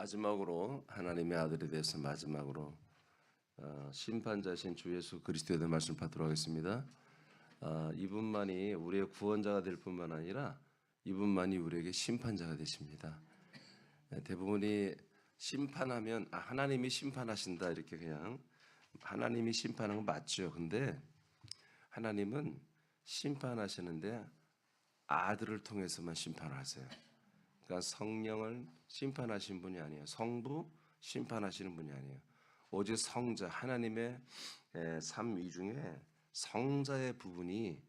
마지막으로 하나님의 아들에 대해서 마지막으로 심판자신 주 예수 그리스도에 대한 말씀을 받도록 하겠습니다. 이분만이 우리의 구원자가 될 뿐만 아니라 이분만이 우리에게 심판자가 되십니다. 대부분이 심판하면 하나님이 심판하신다 이렇게 그냥 하나님이 심판하는 건 맞죠. 근데 하나님은 심판하시는데 아들을 통해서만 심판을 하세요. 그러니까 성령을 심판하신 분이 아니에요. 성부 심판하시는 분이 아니에요. 오직 성자 하나님의 삼위 중에 성자의 부분이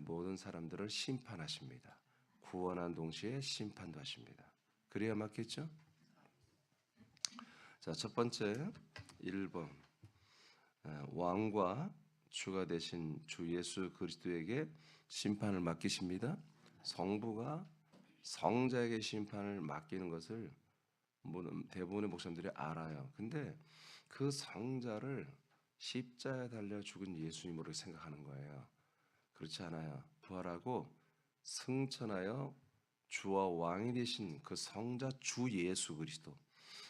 모든 사람들을 심판하십니다. 구원한 동시에 심판도 하십니다. 그래야 맞겠죠? 자, 첫 번째 1번 왕과 주가 되신 주 예수 그리스도에게 심판을 맡기십니다. 성부가 성자에게 심판을 맡기는 것을 대부분의 목사님들이 알아요. 근데 그 성자를 십자가에 달려 죽은 예수님으로 생각하는 거예요. 그렇지 않아요. 부활하고 승천하여 주와 왕이 되신 그 성자 주 예수 그리스도,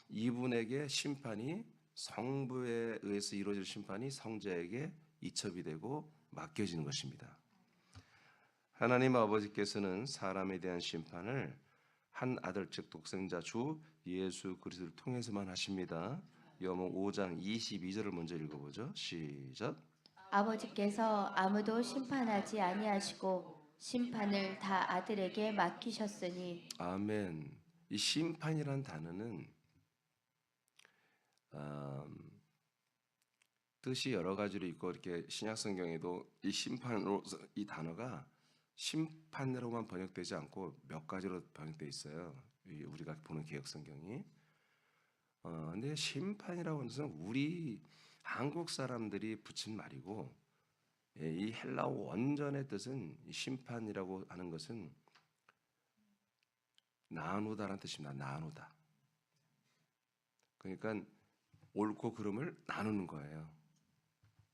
이분에게 심판이, 성부에 의해서 이루어질 심판이 성자에게 이첩이 되고 맡겨지는 것입니다. 하나님 아버지께서는 사람에 대한 심판을 한 아들 즉 독생자 주 예수 그리스도를 통해서만 하십니다. 요한복음 5장 22절을 먼저 읽어보죠. 시작. 아버지께서 아무도 심판하지 아니하시고 심판을 다 아들에게 맡기셨으니. 아멘. 이 심판이란 단어는 뜻이 여러 가지로 있고, 이렇게 신약 성경에도 이 심판으로 이 단어가 심판으로만 번역되지 않고 몇 가지로 번역되어 있어요. 우리가 보는 개역 성경이. 근데 심판이라고 하는 것은 우리 한국 사람들이 붙인 말이고, 이 헬라어 원전의 뜻은 이 심판이라고 하는 것은 나누다라는 뜻입니다. 나누다. 그러니까 옳고 그름을 나누는 거예요.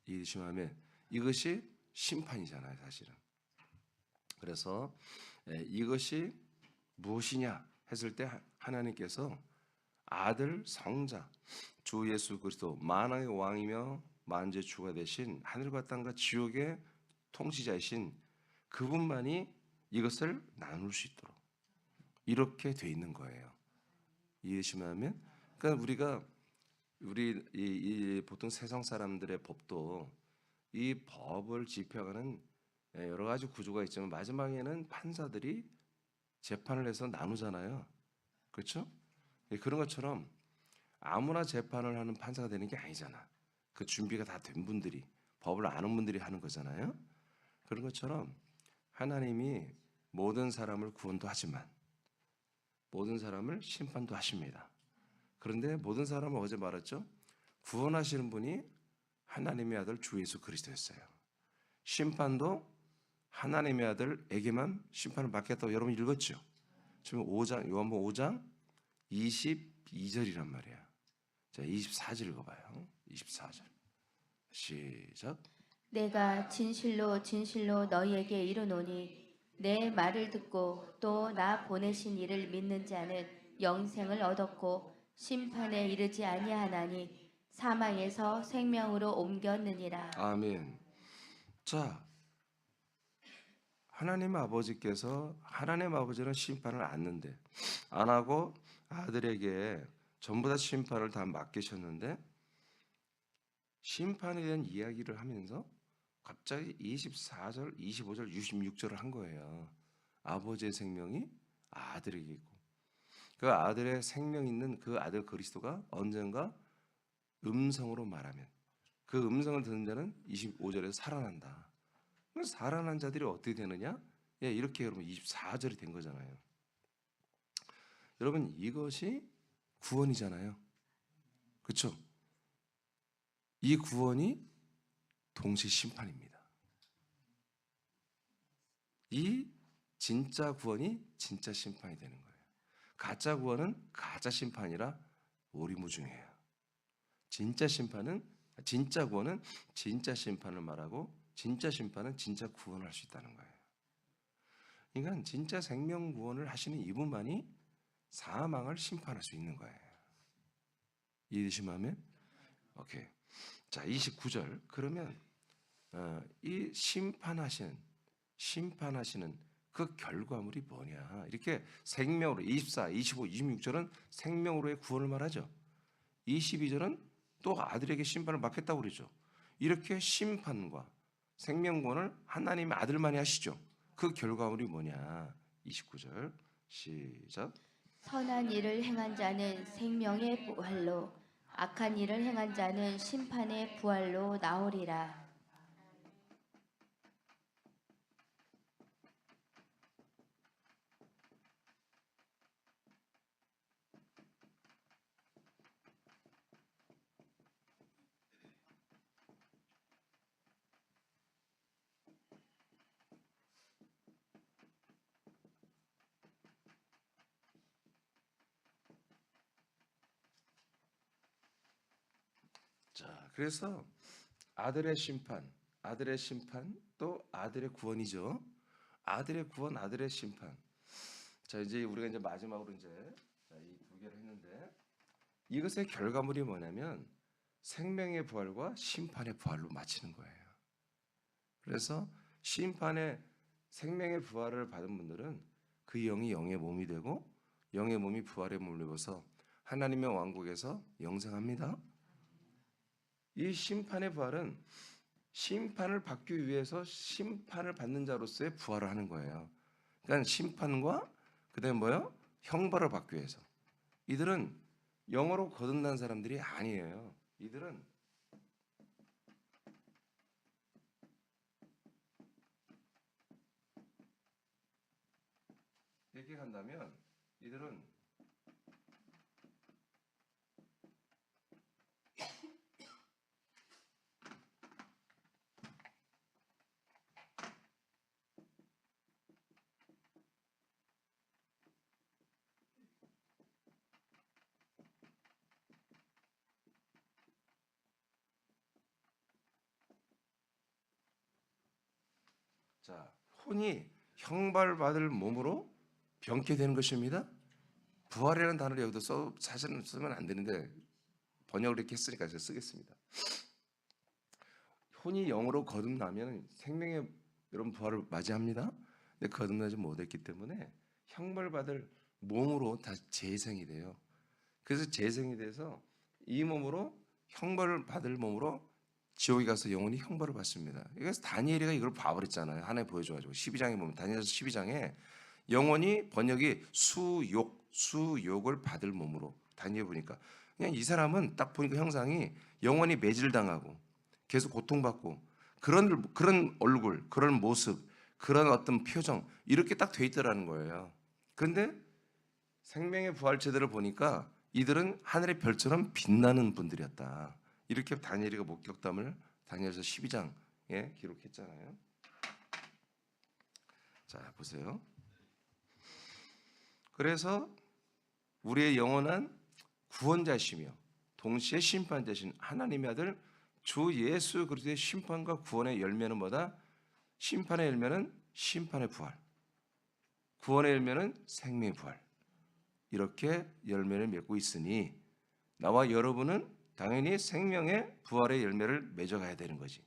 이해되시면 이것이 심판이잖아요, 사실은. 그래서 이것이 무엇이냐 했을 때 하나님께서 아들 성자 주 예수 그리스도 만왕의 왕이며 만주의 주가 되신 하늘과 땅과 지옥의 통치자이신 그분만이 이것을 나눌 수 있도록 이렇게 돼 있는 거예요. 이해하시면? 그러니까 우리 보통 세상 사람들의 법도 이 법을 집행하는 여러 가지 구조가 있지만 마지막에는 판사들이 재판을 해서 나누잖아요. 그렇죠? 그런 것처럼 아무나 재판을 하는 판사가 되는 게 아니잖아. 그 준비가 다 된 분들이, 법을 아는 분들이 하는 거잖아요. 그런 것처럼 하나님이 모든 사람을 구원도 하지만 모든 사람을 심판도 하십니다. 그런데 모든 사람을 어제 말했죠. 구원하시는 분이 하나님의 아들 주 예수 그리스도였어요. 심판도 하나님의 아들에게만 심판을 맡겼다고 여러분 읽었죠? 지금 요한복음 5장 22절이란 말이야. 자, 24절 읽어봐요. 24절. 시작. 내가 진실로 진실로 너희에게 이르노니 내 말을 듣고 또 나 보내신 이를 믿는 자는 영생을 얻었고 심판에 이르지 아니하나니 사망에서 생명으로 옮겼느니라. 아멘. 자, 하나님 아버지는 심판을 안 하고 아들에게 전부 다 심판을 다 맡기셨는데, 심판에 대한 이야기를 하면서 갑자기 24절, 25절, 26절을 한 거예요. 아버지의 생명이 아들에게 있고, 그 아들의 생명 있는 그 아들 그리스도가 언젠가 음성으로 말하면 그 음성을 듣는 자는 25절에서 살아난다. 살아난 자들이 어떻게 되느냐? 이렇게 여러분 24절이 된 거잖아요. 여러분 이것이 구원이잖아요. 그렇죠? 이 구원이 동시에 심판입니다. 이 진짜 구원이 진짜 심판이 되는 거예요. 가짜 구원은 가짜 심판이라 오리무중이에요. 진짜 구원은 진짜 심판을 말하고 진짜 심판은 진짜 구원을 할 수 있다는 거예요. 그러니까 진짜 생명 구원을 하시는 이분만이 사망을 심판할 수 있는 거예요. 이해되시면 오케이. 자, 29절. 그러면 이 심판하시는 그 결과물이 뭐냐? 이렇게 생명으로 24, 25, 26절은 생명으로의 구원을 말하죠. 22절은 또 아들에게 심판을 맡겠다고 그러죠. 이렇게 심판과 생명권을 하나님의 아들만이 하시죠. 그 결과물이 뭐냐? 29절 시작. 선한 일을 행한 자는 생명의 부활로 악한 일을 행한 자는 심판의 부활로 나오리라. 자, 그래서 아들의 심판 또 아들의 구원이죠. 아들의 구원, 아들의 심판. 자, 이제 우리가 이제 마지막으로 이제 이 두 개를 했는데 이것의 결과물이 뭐냐면 생명의 부활과 심판의 부활로 마치는 거예요. 그래서 심판의 생명의 부활을 받은 분들은 그 영이 영의 몸이 되고 영의 몸이 부활의 몸을 입어서 하나님의 왕국에서 영생합니다. 이 심판의 부활은 심판을 받기 위해서 심판을 받는 자로서의 부활을 하는 거예요. 그러니까 심판과 그다음에 뭐요? 형벌을 받기 위해서. 이들은 영어로 거듭난 사람들이 아니에요. 이들은 이렇게 간다면 이들은 자, 혼이 형벌받을 몸으로 병게 되는 것입니다. 부활이라는 단어를 여기도 사실은 쓰면 안 되는데 번역을 이렇게 했으니까 제가 쓰겠습니다. 혼이 영으로 거듭나면 생명의 여러분 부활을 맞이합니다. 근데 거듭나지 못했기 때문에 형벌받을 몸으로 다시 재생이 돼요. 그래서 재생이 돼서 이 몸으로 형벌을 받을 몸으로 지옥에 가서 영원히 형벌을 받습니다. 그래서 다니엘이가 이걸 봐버렸잖아요. 하나에 보여줘가지고 12장에 보면 다니엘서 12장에 영원히 번역이 수욕을 받을 몸으로 다니엘 보니까 그냥 이 사람은 딱 보니까 형상이 영원히 매질당하고 계속 고통받고 그런 얼굴, 그런 모습, 그런 어떤 표정 이렇게 딱 돼 있더라는 거예요. 그런데 생명의 부활체들을 보니까 이들은 하늘의 별처럼 빛나는 분들이었다. 이렇게 다니엘이가 목격담을 다니엘서 12장에 기록했잖아요. 자, 보세요. 그래서 우리의 영원한 구원자시며 동시에 심판자신 하나님의 아들 주 예수 그리스도의 심판과 구원의 열매는 뭐다? 심판의 열매는 심판의 부활, 구원의 열매는 생명의 부활. 이렇게 열매를 맺고 있으니 나와 여러분은 당연히 생명의 부활의 열매를 맺어가야 되는 거지.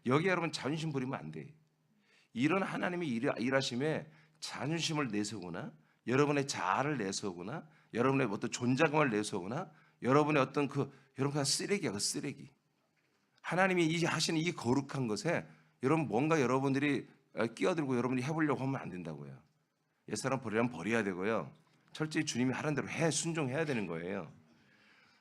여기 여러분 자존심 부리면 안 돼. 이런 하나님의 일하심에 자존심을 내세우거나 여러분의 자아를 내세우거나 여러분의 어떤 존재감을 내세우거나 여러분의 어떤 여러분 그냥 쓰레기야. 그 쓰레기. 하나님이 하시는 이 거룩한 것에 여러분 뭔가 여러분들이 끼어들고 여러분이 해보려고 하면 안 된다고요. 옛사람 버리려면 버려야 되고요. 철저히 주님이 하는 대로 순종해야 되는 거예요.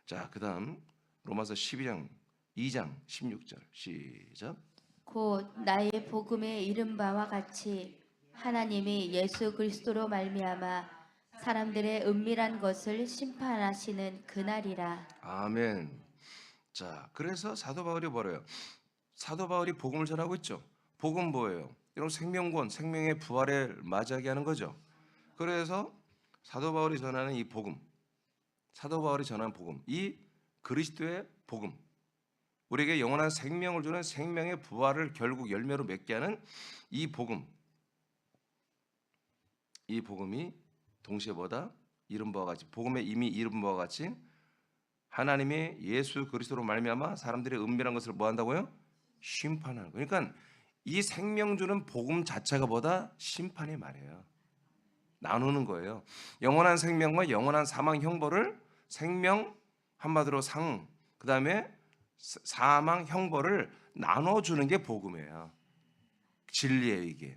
자, 그 다음 로마서 12장 2장 16절 시작. 곧 나의 복음에 이른 바와 같이 하나님이 예수 그리스도로 말미암아 사람들의 은밀한 것을 심판하시는 그날이라. 아멘. 자, 그래서 사도 바울이 뭐래요? 사도 바울이 복음을 전하고 있죠. 복음 뭐예요? 여러분 생명권, 생명의 부활을 맞이하게 하는 거죠. 그래서 사도 바울이 전하는 이 복음, 사도 바울이 전하는 복음, 이 그리스도의 복음, 우리에게 영원한 생명을 주는 생명의 부활을 결국 열매로 맺게 하는 이 복음, 이 복음이 동시에 뭐다? 이른 바와 같이 복음에 이미 이른 바와 같이 하나님이 예수 그리스도로 말미암아 사람들의 은밀한 것을 뭐 한다고요? 심판하는 거예요. 그러니까 이 생명 주는 복음 자체가 보다 심판이 말이에요. 나누는 거예요. 영원한 생명과 영원한 사망 형벌을 생명 한마디로 그다음에 사망 형벌을 나눠주는 게 복음이에요. 진리예요 이게.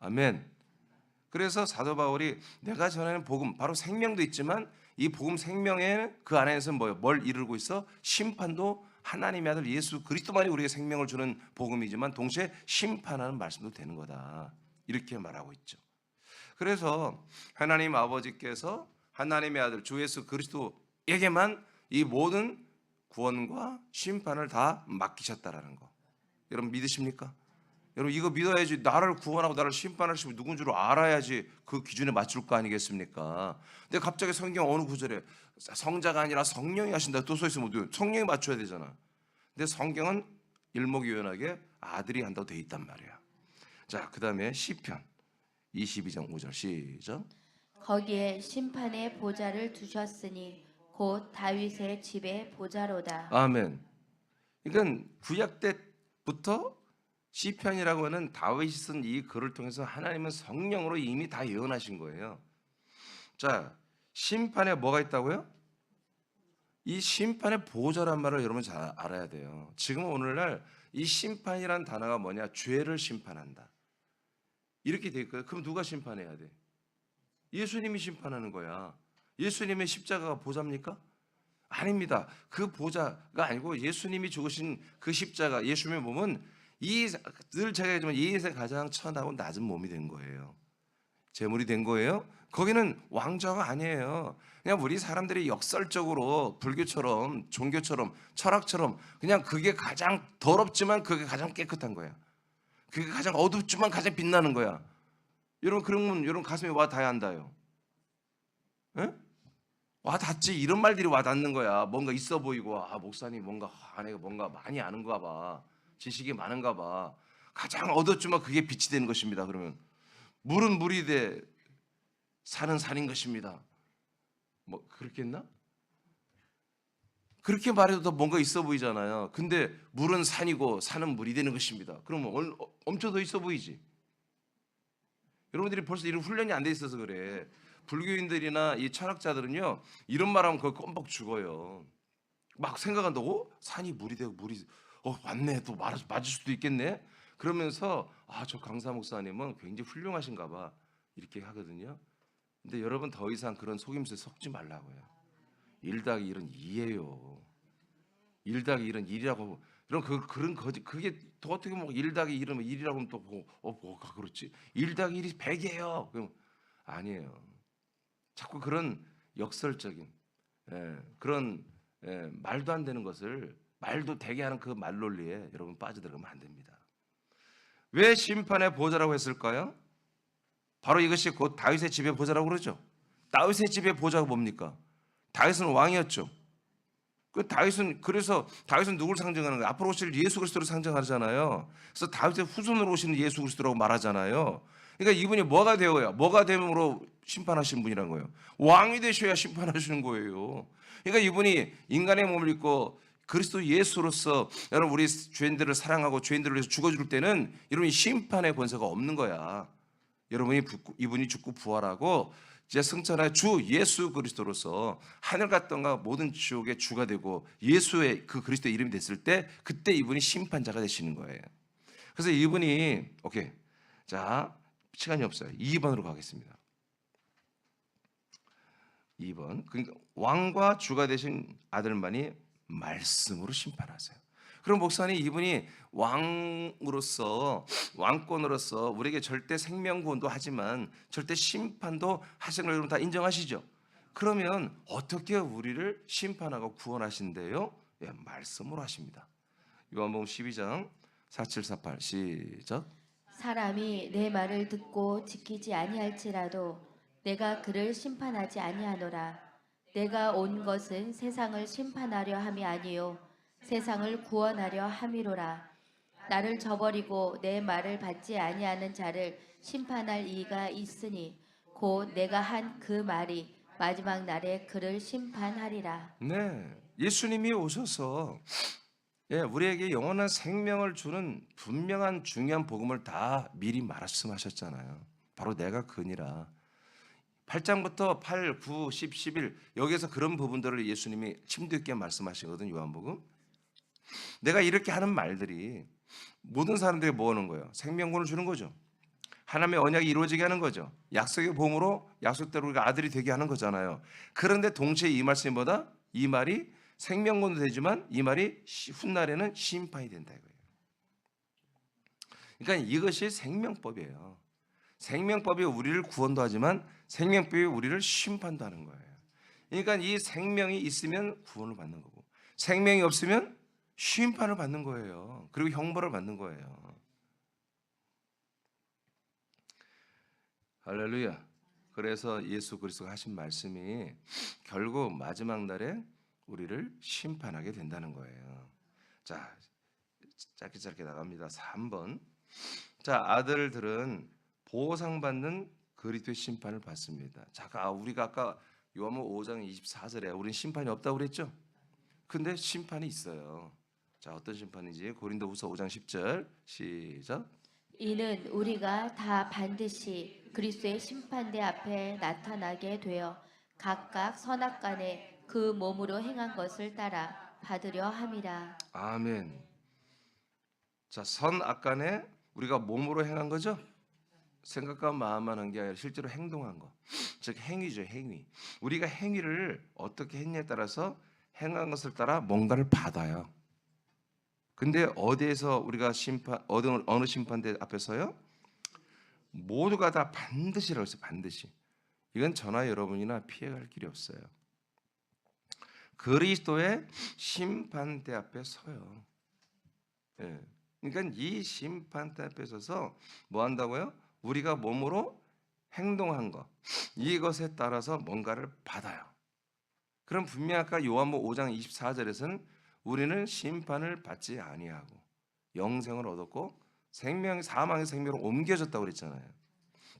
아멘. 그래서 사도 바울이 내가 전하는 복음 바로 생명도 있지만 이 복음 생명에 그 안에서 뭘 이루고 있어? 심판도 하나님의 아들 예수 그리스도만이 우리에게 생명을 주는 복음이지만 동시에 심판하는 말씀도 되는 거다. 이렇게 말하고 있죠. 그래서 하나님 아버지께서 하나님의 아들 주 예수 그리스도에게만 이 모든 구원과 심판을 다 맡기셨다라는 거. 여러분 믿으십니까? 여러분 이거 믿어야지. 나를 구원하고 나를 심판하시고 누군 줄 알아야지 그 기준에 맞출 거 아니겠습니까? 근데 갑자기 성경 어느 구절에 성자가 아니라 성령이 하신다 또 써 있으면 성령이 맞춰야 되잖아. 근데 성경은 일목요연하게 아들이 한다고 돼 있단 말이야. 자, 그다음에 시편 22장 5절 시작. 거기에 심판의 보좌를 두셨으니 곧 다윗의 집의 보좌로다. 아멘. 그러니까 구약 때부터 시편이라고 하는 다윗이 쓴 이 글을 통해서 하나님은 성령으로 이미 다 예언하신 거예요. 자, 심판에 뭐가 있다고요? 이 심판의 보좌란 말을 여러분 잘 알아야 돼요. 지금 오늘날 이 심판이란 단어가 뭐냐? 죄를 심판한다. 이렇게 돼 있거든요. 그럼 누가 심판해야 돼? 예수님이 심판하는 거야. 예수님의 십자가가 보좌입니까? 아닙니다. 그 보좌가 아니고 예수님이 죽으신 그 십자가, 예수님의 몸은 늘 제가 얘기하지만 이 세상 가장 천하고 낮은 몸이 된 거예요. 제물이 된 거예요. 거기는 왕좌가 아니에요. 그냥 우리 사람들이 역설적으로 불교처럼 종교처럼 철학처럼 그냥 그게 가장 더럽지만 그게 가장 깨끗한 거야. 그게 가장 어둡지만 가장 빛나는 거야. 여러분 그러면 여러분 가슴에 와 닿아야 한다요. 에? 와 닿지. 이런 말들이 와 닿는 거야. 뭔가 있어 보이고 목사님 뭔가 안에 뭔가 많이 아는가 봐. 지식이 많은가 봐. 가장 어둡지만 그게 빛이 되는 것입니다. 그러면 물은 물이 돼 산은 산인 것입니다. 뭐 그렇겠나? 그렇게 말해도 더 뭔가 있어 보이잖아요. 근데 물은 산이고 산은 물이 되는 것입니다. 그러면 엄청 더 있어 보이지. 여러분들이 벌써 이런 훈련이 안 돼 있어서 그래. 불교인들이나 이 철학자들은요 이런 말하면 그거 껌뻑 죽어요. 막 생각한다고 산이 물이 되고 물이 맞네 또 맞을 수도 있겠네. 그러면서 저 강사 목사님은 굉장히 훌륭하신가 봐 이렇게 하거든요. 근데 여러분 더 이상 그런 속임수에 속지 말라고요. 1 더하기 1은 2예요. 1 더하기 1은 1이라고 그런 거짓 그게 또 어떻게 뭐 1 더하기 1이면 1이라고 하면 또 뭐가 그렇지. 1 더하기 1이 100이에요. 그럼 아니에요. 자꾸 그런 역설적인 그런 말도 안 되는 것을 말도 되게 하는 그 말논리에 여러분 빠져들어가면 안 됩니다. 왜 심판의 보좌라고 했을까요? 바로 이것이 곧 다윗의 집의 보좌라고 그러죠. 다윗의 집의 보좌가 뭡니까? 다윗은 왕이었죠. 그래서 다윗은 누구를 상징하는 거예요? 앞으로 오실 예수 그리스도를 상징하잖아요. 그래서 다윗의 후손으로 오시는 예수 그리스도라고 말하잖아요. 그러니까 이분이 뭐가 되어야 뭐가 됨으로 심판하신 분이란 거예요. 왕이 되셔야 심판하시는 거예요. 그러니까 이분이 인간의 몸을 입고 그리스도 예수로서 여러분 우리 죄인들을 사랑하고 죄인들을 위해서 죽어줄 때는 여러분이 심판의 권세가 없는 거야. 이분이 죽고 부활하고 이제 승천할 주 예수 그리스도로서 하늘과 땅과 모든 지옥의 주가 되고 예수의 그 그리스도의 이름이 됐을 때 그때 이분이 심판자가 되시는 거예요. 그래서 이분이 자 시간이 없어요. 2번으로 가겠습니다. 2번 그러니까 왕과 주가 되신 아들만이 말씀으로 심판하세요. 그럼 목사님 이분이 왕권으로서 우리에게 절대 생명구원도 하지만 절대 심판도 하시는 걸 여러분 다 인정하시죠? 그러면 어떻게 우리를 심판하고 구원하신대요? 말씀으로 하십니다. 요한복음 12장 47, 48 시작. 사람이 내 말을 듣고 지키지 아니할지라도 내가 그를 심판하지 아니하노라. 내가 온 것은 세상을 심판하려 함이 아니요 세상을 구원하려 함이로라. 나를 저버리고 내 말을 받지 아니하는 자를 심판할 이가 있으니 곧 내가 한 그 말이 마지막 날에 그를 심판하리라. 네, 예수님이 오셔서 우리에게 영원한 생명을 주는 분명한 중요한 복음을 다 미리 말씀하셨잖아요. 바로 내가 그니라. 8장부터 8, 9, 10, 11 여기에서 그런 부분들을 예수님이 심도 있게 말씀하시거든. 요한복음. 내가 이렇게 하는 말들이 모든 사람들에게 뭐 하는 거예요? 생명권을 주는 거죠. 하나님의 언약이 이루어지게 하는 거죠. 약속의 보험으로 약속대로 우리가 아들이 되게 하는 거잖아요. 그런데 동시에 이 말씀이 뭐다? 이 말이 생명권도 되지만 이 말이 훗날에는 심판이 된다 이거예요. 그러니까 이것이 생명법이에요. 생명법이 우리를 구원도 하지만 생명법이 우리를 심판도 하는 거예요. 그러니까 이 생명이 있으면 구원을 받는 거고 생명이 없으면 심판을 받는 거예요. 그리고 형벌을 받는 거예요. 할렐루야. 그래서 예수 그리스도가 하신 말씀이 결국 마지막 날에 우리를 심판하게 된다는 거예요. 자, 짧게 나갑니다. 3번. 자, 아들들은 보상받는 그리스도의 심판을 받습니다. 자, 우리가 아까 요한복음 5장 24절에 우리는 심판이 없다고 그랬죠? 근데 심판이 있어요. 자, 어떤 심판인지 고린도후서 5장 10절 시작. 이는 우리가 다 반드시 그리스도의 심판대 앞에 나타나게 되어 각각 선악간에 그 몸으로 행한 것을 따라 받으려 함이라. 아멘. 자, 선악간에 우리가 몸으로 행한 거죠? 생각과 마음만 한 게 아니라 실제로 행동한 거. 즉 행위죠, 행위. 우리가 행위를 어떻게 했냐에 따라서 행한 것을 따라 뭔가를 받아요. 근데 어디에서 우리가 어느 심판대 앞에서요? 모두가 다 반드시라고 했어요. 반드시. 이건 저나 여러분이나 피해갈 길이 없어요. 그리스도의 심판대 앞에 서요. 예. 그러니까 이 심판대 앞에 서서 뭐 한다고요? 우리가 몸으로 행동한 것, 이것에 따라서 뭔가를 받아요. 그럼 분명 아까 요한복음 5장 24절에서는 우리는 심판을 받지 아니하고 영생을 얻었고 사망의 생명으로 옮겨졌다고 그랬잖아요.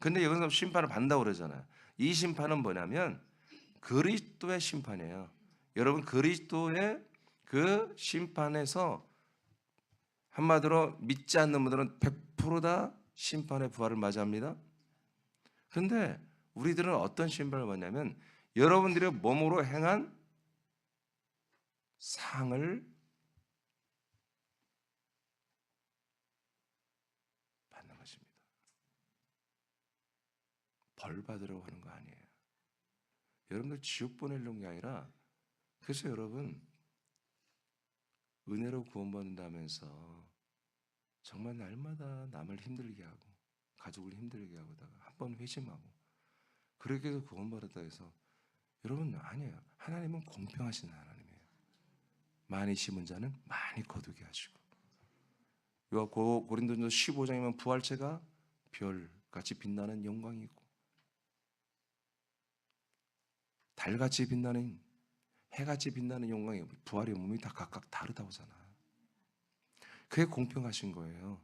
근데 여기서 심판을 받는다고 그러잖아요. 이 심판은 뭐냐면 그리스도의 심판이에요. 여러분 그리스도의 그 심판에서 한마디로 믿지 않는 분들은 100% 다 심판의 부활을 맞이합니다. 그런데 우리들은 어떤 심판을 받냐면 여러분들의 몸으로 행한 상을 받는 것입니다. 벌 받으려고 하는 거 아니에요. 여러분들 지옥 보내려는 게 아니라 그래서 여러분 은혜로 구원받는다면서 정말 날마다 남을 힘들게 하고 가족을 힘들게 하고다가 한 번 회심하고 그렇게 해서 구원받았다 해서 여러분 아니에요. 하나님은 공평하신 하나님이에요. 많이 심은 자는 많이 거두게 하시고 고린도전서 15장이면 부활체가 별같이 빛나는 영광이 있고 달같이 빛나는 해같이 빛나는 영광이 부활의 몸이 다 각각 다르다고 하잖아. 그게 공평하신 거예요.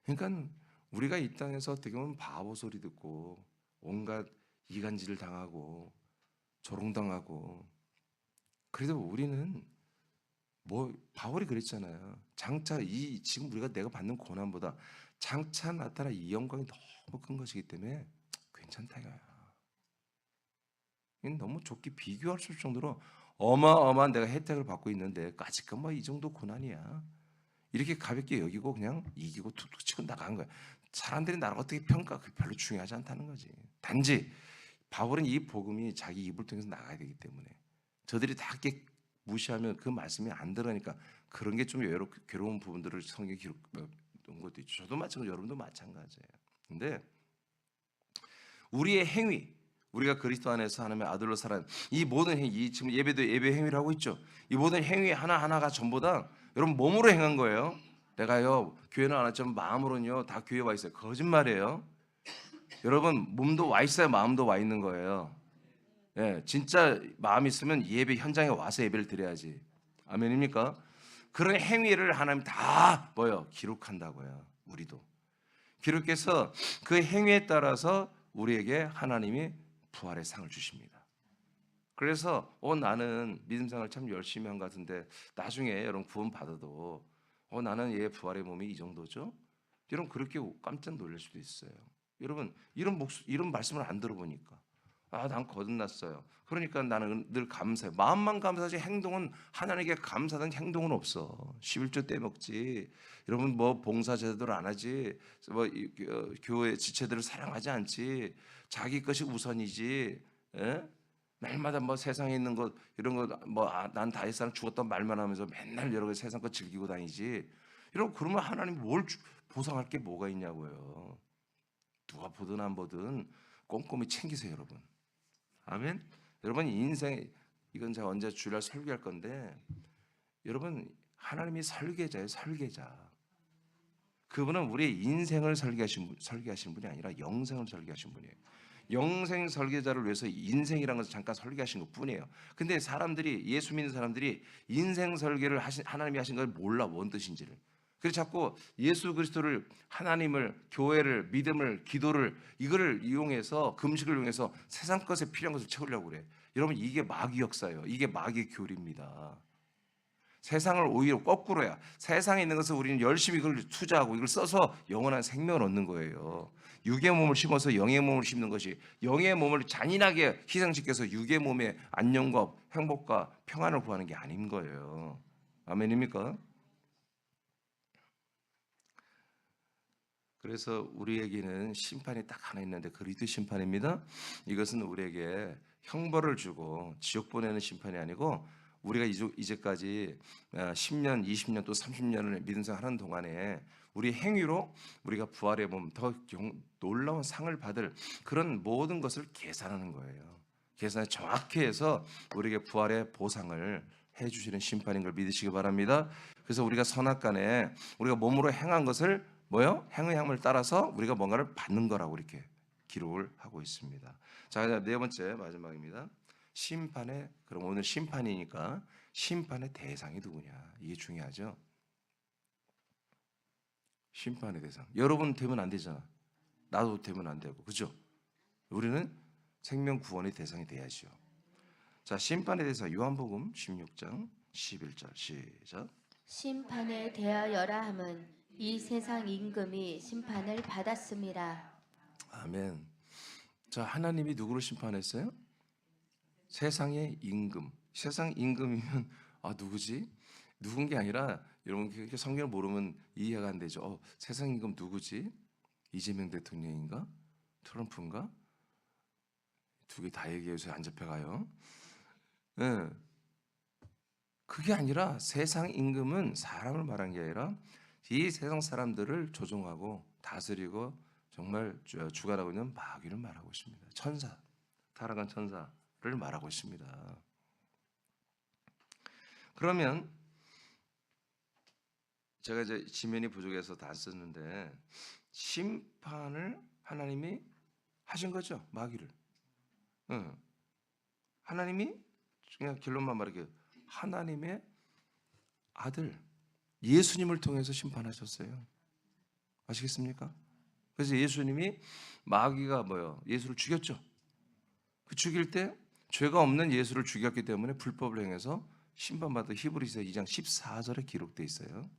그러니까 우리가 이 땅에서 어떻게 보면 바보 소리 듣고 온갖 이간질을 당하고 조롱당하고 그래도 우리는 뭐 바울이 그랬잖아요. 장차 지금 내가 받는 고난보다 장차 나타날 이 영광이 너무 큰 것이기 때문에 괜찮다 이거야. 너무 좋게 비교할 수 있을 정도로 어마어마한 내가 혜택을 받고 있는데 아직까지 뭐 이 정도 고난이야. 이렇게 가볍게 여기고 그냥 이기고 툭툭 치고 나간 거야. 사람들이 나를 어떻게 평가 그게 별로 중요하지 않다는 거지. 단지 바울은 이 복음이 자기 입을 통해서 나가야 되기 때문에 저들이 다 이렇게 무시하면 그 말씀이 안 들어가니까 그런 게 좀 괴로운 부분들을 성경에 기록한 것도 있죠. 저도 마찬가지고 여러분도 마찬가지예요. 근데 우리의 행위, 우리가 그리스도 안에서 하나님의 아들로 살아가는 이 모든 행위, 지금 예배도 예배 행위를 하고 있죠. 이 모든 행위 하나하나가 전부 다 여러분 몸으로 행한 거예요. 내가요 교회는 안 왔지만 마음으로는요 다 교회 와 있어요. 거짓말이에요. 여러분 몸도 와 있어야 마음도 와 있는 거예요. 예, 진짜 마음 있으면 예배 현장에 와서 예배를 드려야지. 아멘입니까? 그런 행위를 하나님 다 뭐요? 기록한다고요. 우리도 기록해서 그 행위에 따라서 우리에게 하나님이 부활의 상을 주십니다. 그래서 나는 믿음 생활 참 열심히 한 것 같은데 나중에 여러분 구원 받아도 나는 얘 부활의 몸이 이 정도죠? 여러분 그렇게 깜짝 놀랄 수도 있어요. 여러분 이런 말씀을 안 들어보니까 난 거듭났어요. 그러니까 나는 늘 감사해. 마음만 감사하지 행동은 하나님께 감사하는 행동은 없어. 11조 떼먹지. 여러분 뭐 봉사 제도를 안 하지. 뭐 교회 지체들을 사랑하지 않지. 자기 것이 우선이지. 예? 날마다 뭐 세상에 있는 것 이런 거 뭐 난 다윗사랑 죽었던 말만 하면서 맨날 여러 가지 세상 것 즐기고 다니지. 이러고 그러면 하나님 뭘 보상할 게 뭐가 있냐고요. 누가 보든 안 보든 꼼꼼히 챙기세요, 여러분. 아멘. 여러분 인생 이건 제가 언제 주일날 설교할 건데 여러분 하나님이 설계자예요, 설계자. 그분은 우리의 인생을 설계하신 분이 아니라 영생을 설계하신 분이에요. 영생 설계자를 위해서 인생이라는 것을 잠깐 설계하신 것뿐이에요. 근데 사람들이 예수 믿는 사람들이 인생 설계를 하나님이 하신 걸 몰라 뭔 뜻인지를. 그래서 자꾸 예수 그리스도를 하나님을 교회를 믿음을 기도를 이거를 이용해서 금식을 이용해서 세상 것에 필요한 것을 채우려고 그래. 여러분 이게 마귀 역사예요. 이게 마귀의 교리입니다. 세상을 오히려 거꾸로 해야 세상에 있는 것을 우리는 열심히 이걸 투자하고 이걸 써서 영원한 생명을 얻는 거예요. 육의 몸을 심어서 영의 몸을 심는 것이 영의 몸을 잔인하게 희생시켜서 육의 몸의 안녕과 행복과 평안을 구하는 게 아닌 거예요. 아멘입니까? 그래서 우리에게는 심판이 딱 하나 있는데 그리스도 심판입니다. 이것은 우리에게 형벌을 주고 지옥 보내는 심판이 아니고 우리가 이제까지 10년, 20년 또 30년을 믿음 생활하는 동안에 우리 행위로 우리가 부활의 몸 더 놀라운 상을 받을 그런 모든 것을 계산하는 거예요. 계산을 정확히 해서 우리에게 부활의 보상을 해주시는 심판인 걸 믿으시기 바랍니다. 그래서 우리가 선악간에 우리가 몸으로 행한 것을 뭐요? 행의 향을 따라서 우리가 뭔가를 받는 거라고 이렇게 기록을 하고 있습니다. 자, 네 번째 마지막입니다. 심판의 그럼 오늘 심판이니까 심판의 대상이 누구냐 이게 중요하죠. 심판의 대상. 여러분 되면 안 되잖아. 나도 되면 안 되고 그죠? 우리는 생명 구원의 대상이 돼야죠. 자, 심판의 대상 요한복음 16장 11절 시작. 심판에 대하여라 함은 이 세상 임금이 심판을 받았음이라. 아멘. 자, 하나님이 누구를 심판했어요? 세상의 임금. 세상 임금이면 누구지? 누군 게 아니라 여러분 그렇게 성경을 모르면 이해가 안 되죠. 세상 임금 누구지? 이재명 대통령인가? 트럼프인가? 두 개 다 얘기해서 안 잡혀가요. 네. 그게 아니라 세상 임금은 사람을 말한 게 아니라 이 세상 사람들을 조종하고 다스리고 정말 주관하고 있는 마귀를 말하고 있습니다. 천사, 타락한 천사를 말하고 있습니다. 그러면 제가 이제 지면이 부족해서 다 썼는데 심판을 하나님이 하신 거죠, 마귀를. 하나님이 그냥 결론만 말할게요. 하나님의 아들 예수님을 통해서 심판하셨어요. 아시겠습니까? 그래서 예수님이 마귀가 뭐요? 예수를 죽였죠. 그 죽일 때 죄가 없는 예수를 죽였기 때문에 불법을 행해서 심판받아 히브리서 2장 14절에 기록되어 있어요.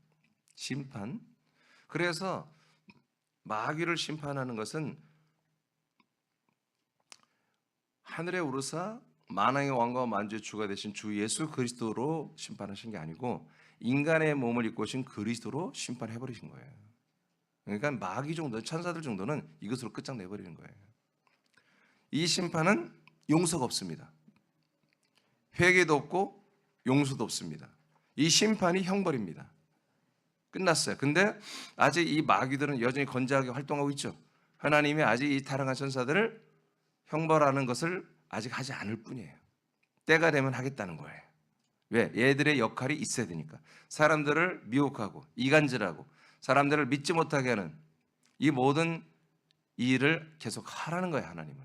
심판. 그래서 마귀를 심판하는 것은 하늘에 오르사 만왕의 왕과 만주의 주가 되신 주 예수 그리스도로 심판하신 게 아니고 인간의 몸을 입고 오신 그리스도로 심판해 버리신 거예요. 그러니까 마귀 정도, 천사들 정도는 이것으로 끝장내 버리는 거예요. 이 심판은 용서가 없습니다. 회개도 없고 용서도 없습니다. 이 심판이 형벌입니다. 끝났어요. 근데 아직 이 마귀들은 여전히 건재하게 활동하고 있죠. 하나님이 아직 이 타락한 천사들을 형벌하는 것을 아직 하지 않을 뿐이에요. 때가 되면 하겠다는 거예요. 왜? 얘들의 역할이 있어야 되니까. 사람들을 미혹하고 이간질하고 사람들을 믿지 못하게 하는 이 모든 일을 계속 하라는 거예요. 하나님은.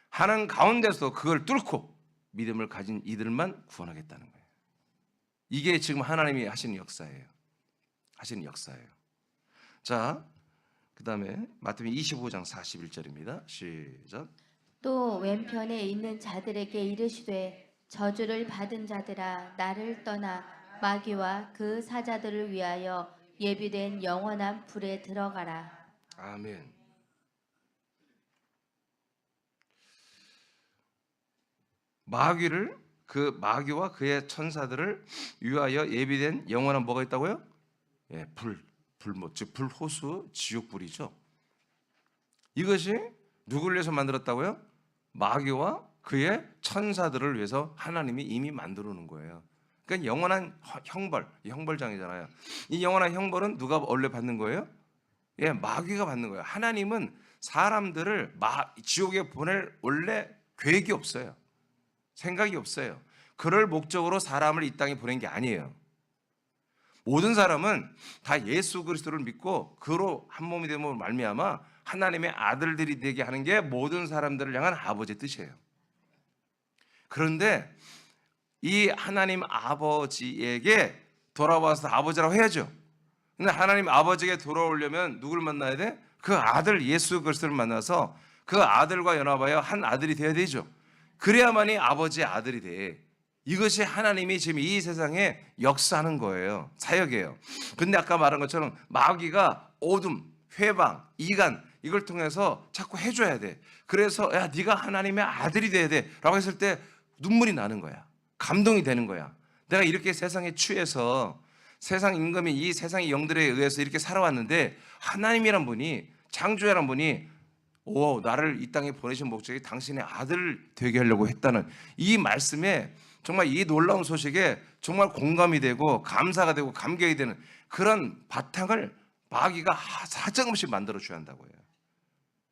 하는 가운데서 그걸 뚫고 믿음을 가진 이들만 구원하겠다는 거예요. 이게 지금 하나님이 하시는 역사예요. 하시는 역사예요. 자, 그 다음에 마태복음 25장 41절입니다. 시작. 또 왼편에 있는 자들에게 이르시되 저주를 받은 자들아 나를 떠나 마귀와 그 사자들을 위하여 예비된 영원한 불에 들어가라. 아멘. 마귀를 그 마귀와 그의 천사들을 위하여 예비된 영원한 뭐가 있다고요? 예, 불못 즉 불호수 지옥불이죠. 이것이 누구를 위해서 만들었다고요? 마귀와 그의 천사들을 위해서 하나님이 이미 만들어 놓은 거예요. 그러니까 영원한 형벌, 형벌장이잖아요. 이 영원한 형벌은 누가 원래 받는 거예요? 예, 마귀가 받는 거예요. 하나님은 사람들을 지옥에 보낼 원래 계획이 없어요. 생각이 없어요. 그럴 목적으로 사람을 이 땅에 보낸 게 아니에요. 모든 사람은 다 예수 그리스도를 믿고 그로 한 몸이 되므로 말미암아 하나님의 아들들이 되게 하는 게 모든 사람들을 향한 아버지의 뜻이에요. 그런데 이 하나님 아버지에게 돌아와서 아버지라고 해야죠. 근데 하나님 아버지에게 돌아오려면 누굴 만나야 돼? 그 아들 예수 그리스도를 만나서 그 아들과 연합하여 한 아들이 되어야 되죠. 그래야만이 아버지의 아들이 돼. 이것이 하나님이 지금 이 세상에 역사하는 거예요. 사역이에요. 근데 아까 말한 것처럼 마귀가 어둠, 회방, 이간 이걸 통해서 자꾸 해줘야 돼. 그래서 야 네가 하나님의 아들이 돼야 돼 라고 했을 때 눈물이 나는 거야. 감동이 되는 거야. 내가 이렇게 세상에 취해서 세상 임금이 이 세상의 영들에 의해서 이렇게 살아왔는데 하나님이란 분이 창조자란 분이 나를 이 땅에 보내신 목적이 당신의 아들 되게 하려고 했다는 이 말씀에 정말 이 놀라운 소식에 정말 공감이 되고 감사가 되고 감격이 되는 그런 바탕을 마귀가 사정없이 만들어 줘야 한다고 해요.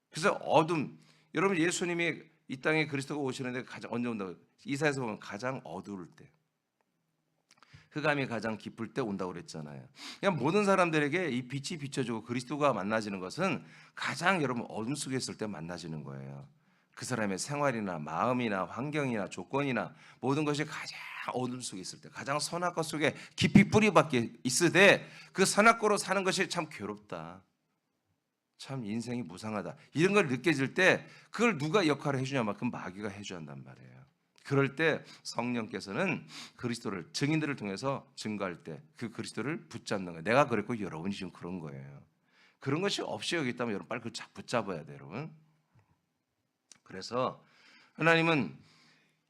그래서 어둠, 여러분 예수님이 이 땅에 그리스도가 오시는데 가장 언제 온다고? 이사야서 보면 가장 어두울 때, 흑암이 가장 깊을 때 온다고 그랬잖아요. 그냥 모든 사람들에게 이 빛이 비춰지고 그리스도가 만나지는 것은 가장 여러분 어둠 속에 있을 때 만나지는 거예요. 그 사람의 생활이나 마음이나 환경이나 조건이나 모든 것이 가장 어둠 속에 있을 때, 가장 선악과 속에 깊이 뿌리박혀 있을 때 그 선악과로 사는 것이 참 괴롭다, 참 인생이 무상하다 이런 걸 느껴질 때 그걸 누가 역할을 해주냐면 그 마귀가 해줘야 한단 말이에요. 그럴 때 성령께서는 그리스도를 증인들을 통해서 증거할 때 그 그리스도를 붙잡는 거예요. 내가 그랬고 여러분이 지금 그런 거예요. 그런 것이 없이 여기 있다면 여러분 빨리 그걸 붙잡아야 돼요, 여러분. 그래서 하나님은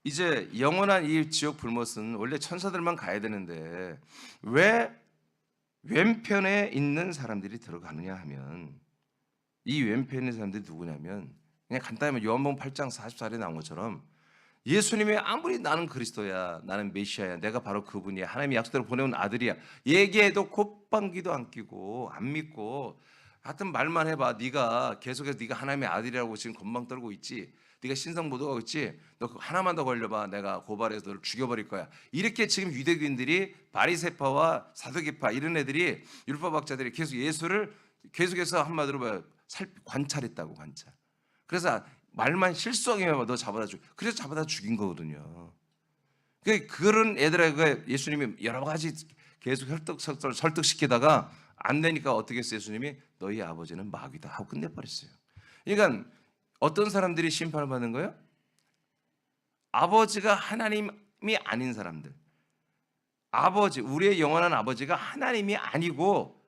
이제 영원한 이 지옥 불못은 원래 천사들만 가야 되는데 왜 왼편에 있는 사람들이 들어가느냐 하면, 이 왼편에 있는 사람들이 누구냐면 그냥 간단히 말하면 요한복음 8장 44절에 나온 것처럼 예수님이 아무리 나는 그리스도야, 나는 메시아야, 내가 바로 그분이야, 하나님이 약속대로 보내온 아들이야 얘기해도 콧방귀도 안 끼고 안 믿고 하여튼 말만 해봐. 네가 계속해서 네가 하나님의 아들이라고 지금 건방 떨고 있지, 네가 신성모독하고 있지, 너 하나만 더 걸려봐, 내가 고발해서 너를 죽여버릴 거야. 이렇게 지금 유대인들이 바리새파와 사두개파 이런 애들이 율법학자들이 계속 예수를 계속해서 한마디로 관찰했다고. 관찰. 그래서 말만 실수하게 해봐, 너 잡아다 죽. 그래서 잡아다 죽인 거거든요. 그런 애들에게 예수님이 여러 가지 계속 설득시키다가 안 되니까 어떻게 했어요? 예수님이 너희 아버지는 마귀다 하고 끝내버렸어요. 그러니까 어떤 사람들이 심판을 받는 거예요? 아버지가 하나님이 아닌 사람들. 아버지, 우리의 영원한 아버지가 하나님이 아니고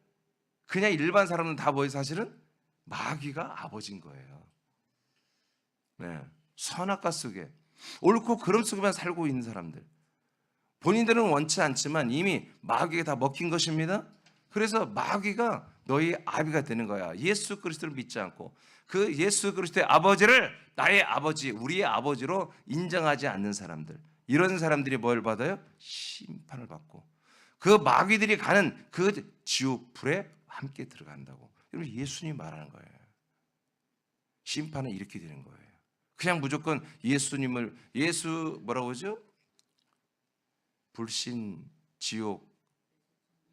그냥 일반 사람은 다 뭐예요? 사실은 마귀가 아버지인 거예요. 네, 선악과 속에 옳고 그름 속에만 살고 있는 사람들, 본인들은 원치 않지만 이미 마귀에 다 먹힌 것입니다. 그래서 마귀가 너희 아비가 되는 거야. 예수 그리스도를 믿지 않고 그 예수 그리스도의 아버지를 나의 아버지, 우리의 아버지로 인정하지 않는 사람들, 이런 사람들이 뭘 받아요? 심판을 받고 그 마귀들이 가는 그 지옥 불에 함께 들어간다고. 여러분 예수님이 말하는 거예요. 심판은 이렇게 되는 거예요. 그냥 무조건 예수님을 뭐라고 하죠? 불신, 지옥,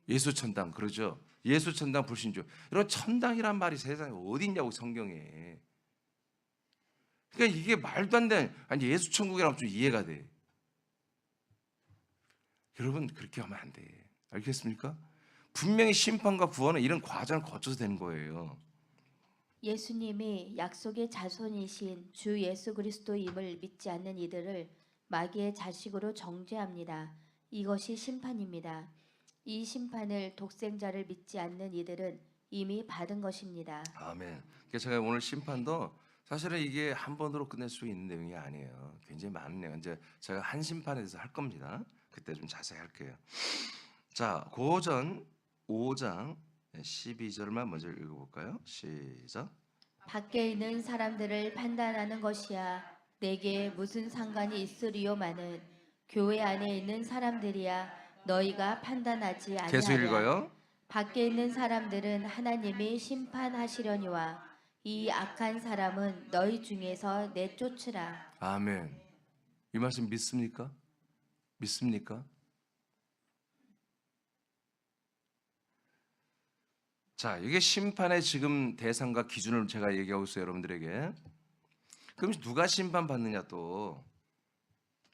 예수천당 그러죠. 예수천당, 불신지옥. 이런 천당이란 말이 세상에 어디 있냐고, 성경에. 그러니까 이게 말도 안 돼. 아니 예수천국이라면 좀 이해가 돼. 여러분 그렇게 하면 안 돼. 알겠습니까? 분명히 심판과 구원은 이런 과정을 거쳐서 되는 거예요. 예수님이 약속의 자손이신 주 예수 그리스도임을 믿지 않는 이들을 마귀의 자식으로 정죄합니다. 이것이 심판입니다. 이 심판을 독생자를 믿지 않는 이들은 이미 받은 것입니다. 아멘. 그래서 제가 오늘 심판도 사실은 이게 한 번으로 끝낼 수 있는 내용이 아니에요. 굉장히 많은 내용. 이제 제가 한 심판에 대해서 할 겁니다. 그때 좀 자세히 할게요. 자, 고전 5장 12절만 먼저 읽어볼까요? 시작. 밖에 있는 사람들을 판단하는 것이야 내게 무슨 상관이 있으리요마는 교회 안에 있는 사람들이야 너희가 판단하지 계속 아니하랴. 읽어요. 밖에 있는 사람들은 하나님이 심판하시려니와 이 악한 사람은 너희 중에서 내쫓으라. 아멘. 이 말씀 믿습니까? 믿습니까? 자, 이게 심판의 지금 대상과 기준을 제가 얘기하고 있어요, 여러분들에게. 그럼 누가 심판받느냐 또.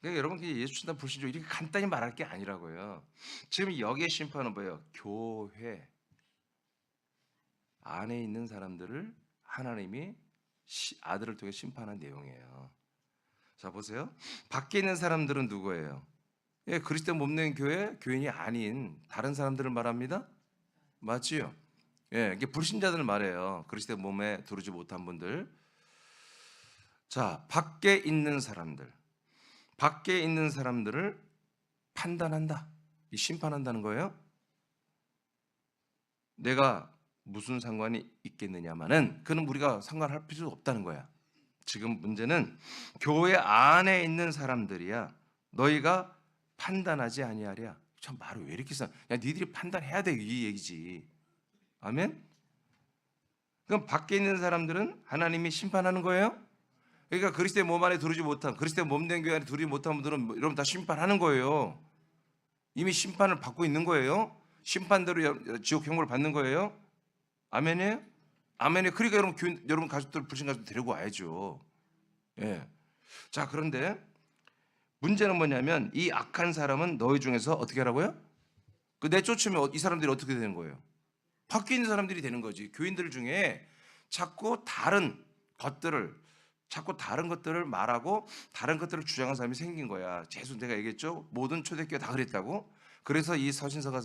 그러니까 여러분 예수 신당 불신조 이렇게 간단히 말할 게 아니라고요. 지금 여기에 심판은 뭐예요? 교회 안에 있는 사람들을 하나님이 아들을 통해 심판한 내용이에요. 자, 보세요. 밖에 있는 사람들은 누구예요? 예, 그리스도 몸된 교인이 아닌 다른 사람들을 말합니다. 맞지요? 예, 이게 불신자들을 말해요. 그리스도 몸에 들어오지 못한 분들. 자, 밖에 있는 사람들을 판단한다. 이 심판한다는 거예요. 내가 무슨 상관이 있겠느냐마는 그는 우리가 상관할 필요 없다는 거야. 지금 문제는 교회 안에 있는 사람들이야. 너희가 판단하지 아니하랴. 참 말을 왜 이렇게 써? 야, 니들이 판단해야 돼 이 얘기지. 아멘. 그럼 밖에 있는 사람들은 하나님이 심판하는 거예요. 그러니까 그리스도의 몸 안에 들어오지 못한 그리스도의 몸된 교회 안에 들어오지 못한 분들은 여러분 다 심판하는 거예요. 이미 심판을 받고 있는 거예요. 심판대로 지옥 형벌을 받는 거예요. 아멘이에요? 아멘이에요. 그러니까 여러분 가족들 불신 가족들 데리고 와야죠. 예. 자, 그런데 문제는 뭐냐면 이 악한 사람은 너희 중에서 어떻게 하라고요? 그 내쫓으면 이 사람들이 어떻게 되는 거예요? 밖에 있는 사람들이 되는 거지. 교인들 중에 자꾸 다른 것들을 말하고 다른 것들을 주장하는 사람이 생긴 거야. 제수 내가 얘기했죠. 모든 초대교회 다 그랬다고. 그래서 이 서신서가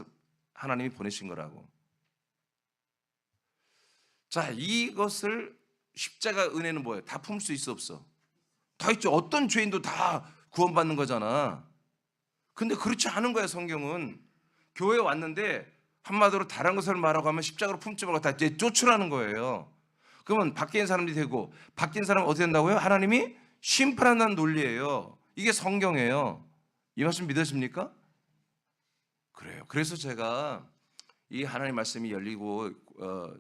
하나님이 보내신 거라고. 자, 이것을 십자가 은혜는 뭐예요? 다 품을 수 있어 없어? 다 있죠. 어떤 죄인도 다 구원받는 거잖아. 근데 그렇지 않은 거야. 성경은 교회에 왔는데 한마디로 다른 것을 말하고 하면 십자가로 품지 말고 다 이제 쫓으라는 거예요. 그러면 밖에 있는 사람들이 되고 밖에 있는 사람은 어떻게 된다고요? 하나님이 심판한다는 논리예요. 이게 성경이에요. 이 말씀 믿으십니까? 그래요. 그래서 제가 이 하나님 말씀이 열리고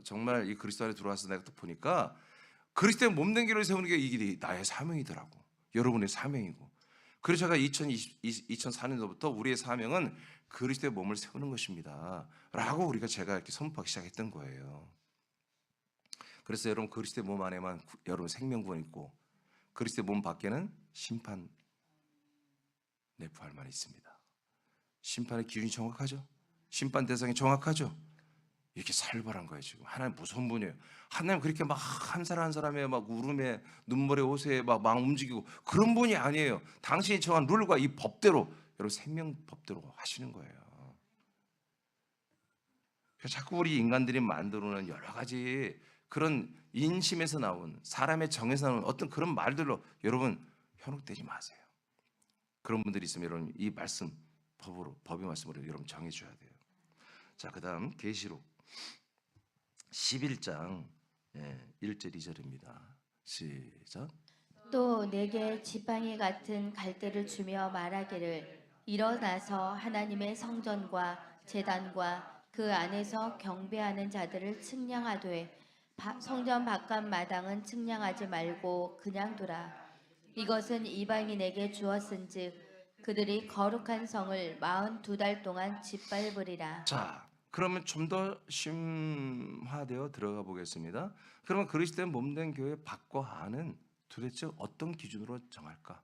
정말 이 그리스도 안에 들어와서 내가 또 보니까 그리스도의 몸된 교회를 세우는 게 이게 나의 사명이더라고. 여러분의 사명이고. 그래서 제가 2004년도부터 우리의 사명은 그리스도의 몸을 세우는 것입니다. 라고 제가 이렇게 선포하기 시작했던 거예요. 그래서 여러분 그리스도의 몸 안에만 여러분 생명구원 있고 그리스도의 몸 밖에는 심판 내부할만 있습니다. 심판의 기준이 정확하죠? 심판 대상이 정확하죠? 이렇게 살벌한 거예요 지금. 하나님 무서운 분이에요. 하나님 그렇게 막 한 사람 한 사람의 막 울음에 눈물에 옷에 막 움직이고 그런 분이 아니에요. 당신이 정한 룰과 이 법대로 여러분 생명 법대로 하시는 거예요. 그래서 자꾸 우리 인간들이 만들어놓은 여러 가지 그런 인심에서 나온 사람의 정에서 나온 어떤 그런 말들로 여러분 현혹되지 마세요. 그런 분들이 있으면 여러분 이 말씀 법의 말씀으로 여러분 정해줘야 돼요. 자, 그다음 계시록 11장 1절 2절입니다. 시작. 또 내게 지팡이 같은 갈대를 주며 말하기를 일어나서 하나님의 성전과 제단과 그 안에서 경배하는 자들을 측량하되 성전 바깥 마당은 측량하지 말고 그냥 두라. 이것은 이방인에게 주었은즉 그들이 거룩한 성을 42달 동안 짓밟으리라. 자, 그러면 좀 더 심화되어 들어가 보겠습니다. 그러면 그리스도의 몸된 교회 밖과 안은 도대체 어떤 기준으로 정할까?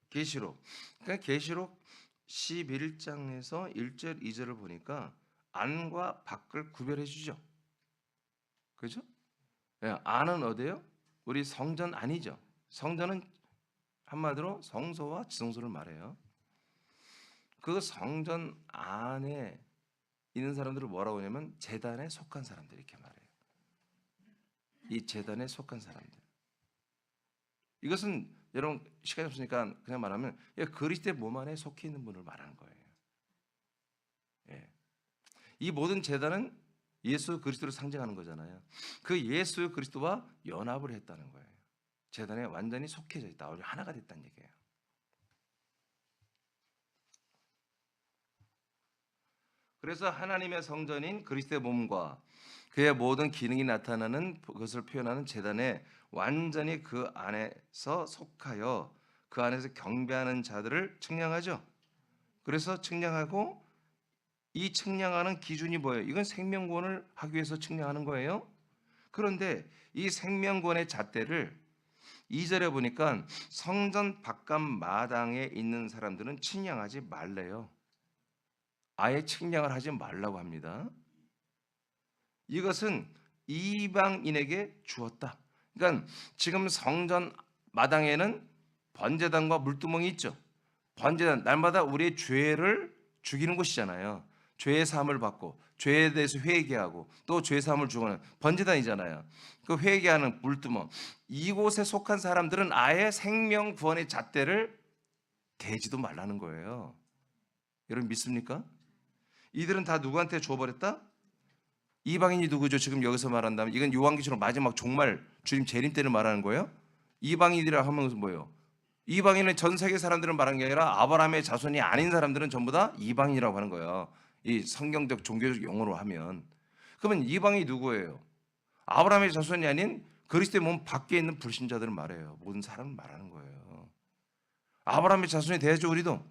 계시록. 그러니까 계시록 11장에서 1절 2절을 보니까 안과 밖을 구별해 주죠. 그죠? 예, 안은 어디예요? 우리 성전 아니죠. 성전은 한마디로 성소와 지성소를 말해요. 그 성전 안에 있는 사람들을 뭐라고 하냐면 제단에 속한 사람들 이렇게 말해요. 이 제단에 속한 사람들. 이것은 여러분 시간이 없으니까 그냥 말하면 그리스도의 몸 안에 속해 있는 분을 말하는 거예요. 예. 이 모든 제단은 예수 그리스도를 상징하는 거잖아요. 그 예수 그리스도와 연합을 했다는 거예요. 제단에 완전히 속해져 있다. 우리 하나가 됐다는 얘기예요. 그래서 하나님의 성전인 그리스도의 몸과 그의 모든 기능이 나타나는 것을 표현하는 제단에 완전히 그 안에서 속하여 그 안에서 경배하는 자들을 측량하죠. 그래서 측량하고 이 측량하는 기준이 뭐예요? 이건 생명구원을 하기 위해서 측량하는 거예요. 그런데 이 생명구원의 잣대를 2절에 보니까 성전 바깥 마당에 있는 사람들은 측량하지 말래요. 아예 측량을 하지 말라고 합니다. 이것은 이방인에게 주었다. 그러니까 지금 성전 마당에는 번제단과 물두멍이 있죠. 번제단 날마다 우리의 죄를 죽이는 곳이잖아요. 죄의 사함을 받고 죄에 대해서 회개하고 또 죄 사함을 주고는 번제단이잖아요. 그 회개하는 물두멍 이곳에 속한 사람들은 아예 생명 구원의 잣대를 대지도 말라는 거예요. 여러분 믿습니까? 이들은 다 누구한테 줘버렸다? 이방인이 누구죠? 지금 여기서 말한다면 이건 요한계시록 마지막 종말 주님 재림 때를 말하는 거예요. 이방인이라 하면 뭐예요? 이방인은 전 세계 사람들을 말하는 게 아니라 아브라함의 자손이 아닌 사람들은 전부 다 이방인이라고 하는 거예요. 이 성경적 종교적 용어로 하면. 그러면 이방인이 누구예요? 아브라함의 자손이 아닌 그리스도의 몸 밖에 있는 불신자들을 말해요. 모든 사람을 말하는 거예요. 아브라함의 자손이 되야죠 우리도.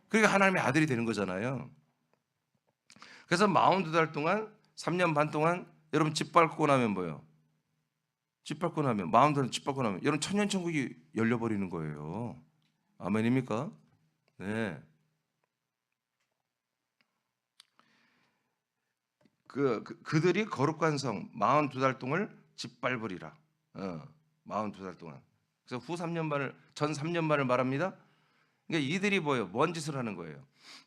그러니까 하나님의 아들이 되는 거잖아요. 그래서 42달 동안 3년 반 동안 여러분 집 밟고 나면 뭐예요? 집 밟고 나면 42달 집 밟고 나면 여러분 천년천국이 열려버리는 거예요. 아멘입니까? 네. 그들이 거룩한 성 42달 동안 짓밟으리라. 42달 동안. 그래서 후 3년 반을 전 3년 반을 말합니다. 그러니까 이들이 뭐예요? 뭔 짓을 하는 거예요?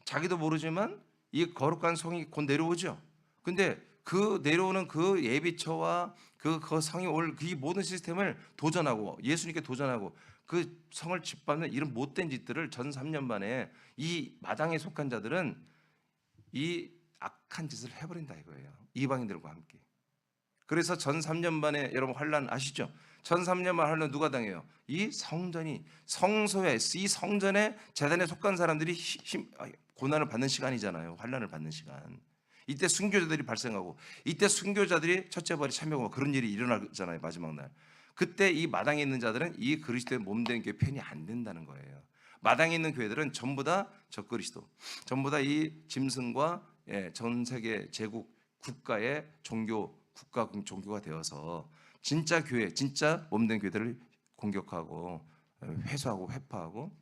자기도 모르지만 이 거룩한 성이 곧 내려오죠. 근데 그 내려오는 그 예비처와 그 성이 올 그 모든 시스템을 도전하고 예수님께 도전하고 그 성을 짓밟는 이런 못된 짓들을 전 3년 만에 이 마당에 속한 자들은 이 악한 짓을 해버린다 이거예요. 이방인들과 함께. 그래서 전 3년 만에 여러분 환란 아시죠? 전 3년 만 환란 누가 당해요? 이 성전이 성소에 이 성전에 제단에 속한 사람들이 고난을 받는 시간이잖아요. 환란을 받는 시간. 이때 순교자들이 발생하고 이때 순교자들이 첫째 벌이 참여하고 그런 일이 일어나잖아요. 마지막 날. 그때 이 마당에 있는 자들은 이 그리스도의 몸된 교회 편이 안 된다는 거예요. 마당에 있는 교회들은 전부 다 적그리스도, 전부 다 이 짐승과 전 세계 제국 국가의 국가 종교가 되어서 진짜 교회, 진짜 몸된 교회들을 공격하고 회수하고 회파하고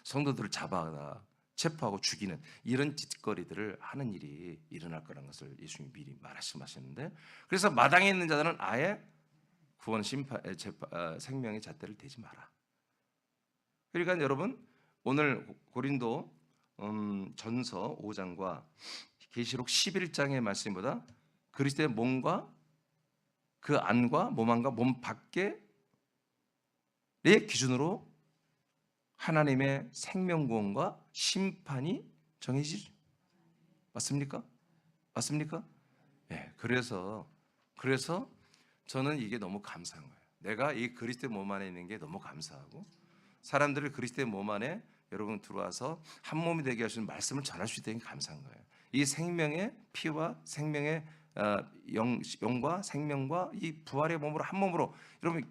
성도들을 잡아다 체포하고 죽이는 이런 짓거리들을 하는 일이 일어날 거라는 것을 예수님이 미리 말씀하셨는데, 그래서 마당에 있는 자들은 아예 구원 생명의 잣대를 대지 마라. 그러니까 여러분 오늘 고린도 전서 5장과 계시록 11장의 말씀보다 그리스도의 몸과 그 안과 몸 안과 몸 밖의 기준으로 하나님의 생명구원과 심판이 정해지죠. 맞습니까? 맞습니까? 네, 그래서 저는 이게 너무 감사한 거예요. 내가 이 그리스도의 몸 안에 있는 게 너무 감사하고 사람들을 그리스도의 몸 안에 여러분 들어와서 한 몸이 되게 하시는 말씀을 전할 수 있다는 게 감사한 거예요. 이 생명의 피와 생명의 영과 생명과 이 부활의 몸으로 한 몸으로 여러분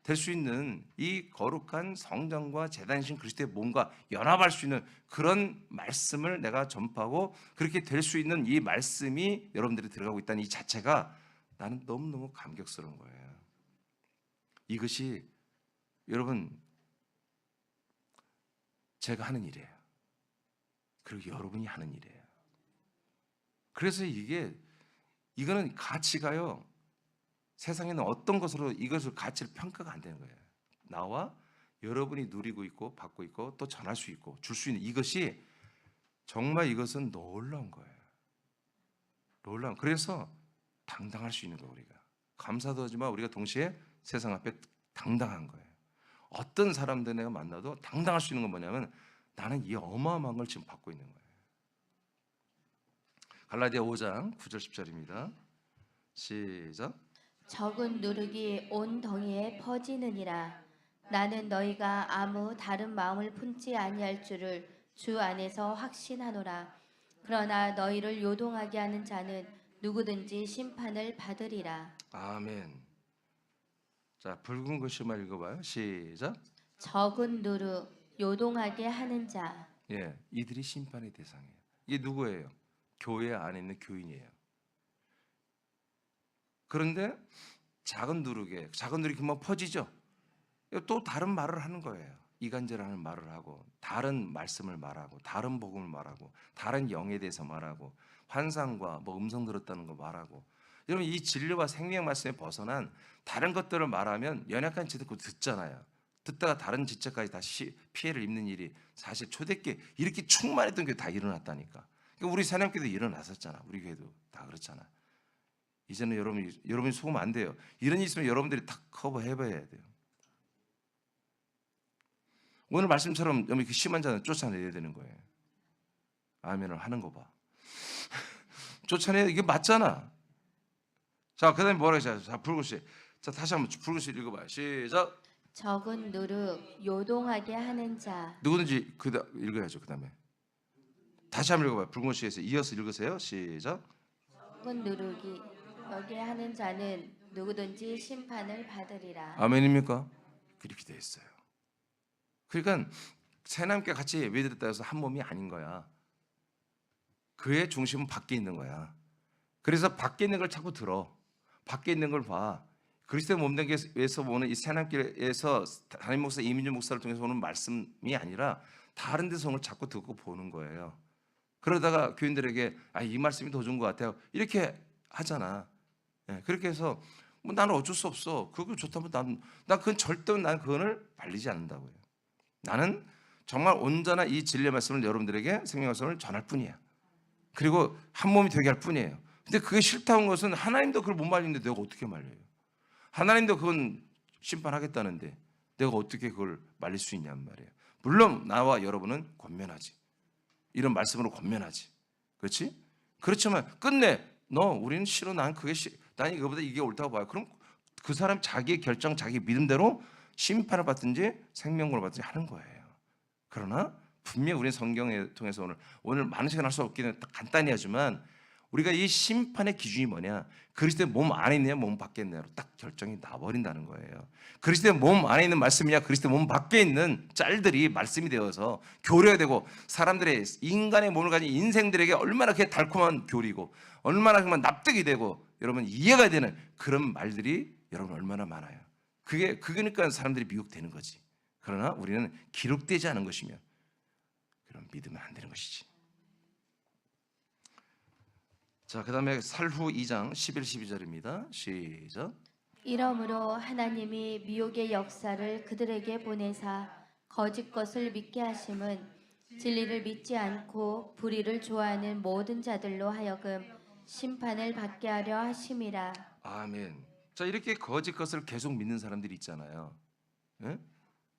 될 수 있는 이 거룩한 성전과 제단이신 그리스도의 몸과 연합할 수 있는 그런 말씀을 내가 전파하고 그렇게 될 수 있는 이 말씀이 여러분들이 들어가고 있다는 이 자체가 나는 너무너무 감격스러운 거예요. 이것이 여러분 제가 하는 일이에요. 그리고 여러분이 하는 일이에요. 그래서 이거는 가치가요 세상에 있는 어떤 것으로 이것을 가치를 평가가 안 되는 거예요. 나와 여러분이 누리고 있고 받고 있고 또 전할 수 있고 줄 수 있는 이것이 정말 이것은 놀라운 거예요. 놀라운. 그래서 당당할 수 있는 거예요. 우리가 감사도 하지만 우리가 동시에 세상 앞에 당당한 거예요. 어떤 사람들 내가 만나도 당당할 수 있는 건 뭐냐면 나는 이 어마어마한 걸 지금 받고 있는 거예요. 갈라디아 5장 9절 10절입니다. 시작. 적은 누룩이 온 덩이에 퍼지느니라. 나는 너희가 아무 다른 마음을 품지 아니할 줄을 주 안에서 확신하노라. 그러나 너희를 요동하게 하는 자는 누구든지 심판을 받으리라. 아멘. 자, 붉은 글씨만 읽어봐요. 시작. 적은 누룩 요동하게 하는 자. 예, 이들이 심판의 대상이에요. 이게 누구예요? 교회 안에 있는 교인이에요. 그런데 작은 누룩이 금방 퍼지죠. 또 다른 말을 하는 거예요. 이간질하는 말을 하고 다른 말씀을 말하고 다른 복음을 말하고 다른 영에 대해서 말하고 환상과 뭐 음성 들었다는 거 말하고. 여러분 이 진리와 생명 말씀에 벗어난 다른 것들을 말하면 연약한 짓 듣고 듣잖아요. 듣다가 다른 지체까지 다 피해를 입는 일이 사실 초대교회 이렇게 충만했던 게 다 일어났다니까. 그러니까 우리 사람교회도 일어났었잖아. 우리 교회도 다 그렇잖아. 이제는 여러분이 속으면 안 돼요. 이런 일 있으면 여러분들이 다 커버해봐야 돼요. 오늘 말씀처럼 이렇게 심한 자는 쫓아내야 되는 거예요. 아멘을 하는 거 봐. 쫓아내야 이게 맞잖아. 자, 그다음에 뭐라 했어요? 자, 붉은씨. 자, 다시 한번 붉은씨 읽어봐요. 시작. 적은 누룩 요동하게 하는 자. 누구든지 읽어야죠. 그다음에 다시 한번 읽어봐요. 붉은씨에서 이어서 읽으세요. 시작. 적은 누룩이 여기 하는 자는 누구든지 심판을 받으리라. 아멘입니까? 그렇게 돼 있어요. 그러니까 새남과 같이 예배드렸다 해서 한 몸이 아닌 거야. 그의 중심은 밖에 있는 거야. 그래서 밖에 있는 걸 자꾸 들어. 밖에 있는 걸 봐. 그리스도의 몸된 교회에서 보는 이 새남교회에서 담임 목사 이민주 목사를 통해서 오는 말씀이 아니라 다른 데서 오는 걸 자꾸 듣고 보는 거예요. 그러다가 교인들에게 이 말씀이 더 좋은 것 같아요. 이렇게 하잖아. 예, 그렇게 해서 뭐 나는 어쩔 수 없어. 그거 좋다면 난 그건 절대 난 그거를 말리지 않는다고요. 나는 정말 온전한 이 진리의 말씀을 여러분들에게 생명 말씀을 전할 뿐이야. 그리고 한 몸이 되게 할 뿐이에요. 근데 그게 싫다는 것은 하나님도 그걸 못 말리는데 내가 어떻게 말려요? 하나님도 그건 심판하겠다는데 내가 어떻게 그걸 말릴 수 있냔 말이에요. 물론 나와 여러분은 권면하지. 이런 말씀으로 권면하지. 그렇지? 그렇지만 끝내 우리는 싫어. 난 이거보다 이게 옳다고 봐요. 그럼 그 사람 자기의 결정, 자기 믿음대로 심판을 받든지 생명을 받든지 하는 거예요. 그러나 분명히 우리는 성경을 통해서 오늘 많은 시간 할 수 없기는 간단히 하지만 우리가 이 심판의 기준이 뭐냐? 그리스도의 몸 안에 있느냐 몸 밖에 있느냐로 딱 결정이 나버린다는 거예요. 그리스도의 몸 안에 있는 말씀이냐 그리스도의 몸 밖에 있는 짤들이 말씀이 되어서 교류가 되고 사람들의 인간의 몸을 가진 인생들에게 얼마나 그게 달콤한 교리고 얼마나 정말 납득이 되고 여러분 이해가 되는 그런 말들이 여러분 얼마나 많아요. 그러니까 사람들이 미혹되는 거지. 그러나 우리는 기록되지 않은 것이면 그럼 믿으면 안 되는 것이지. 자, 그 다음에 살후 2장 11, 12절입니다. 시작. 이러므로 하나님이 미혹의 역사를 그들에게 보내사 거짓 것을 믿게 하심은 진리를 믿지 않고 불의를 좋아하는 모든 자들로 하여금 심판을 받게 하려 하심이라. 아멘. 자, 이렇게 거짓 것을 계속 믿는 사람들이 있잖아요. 예?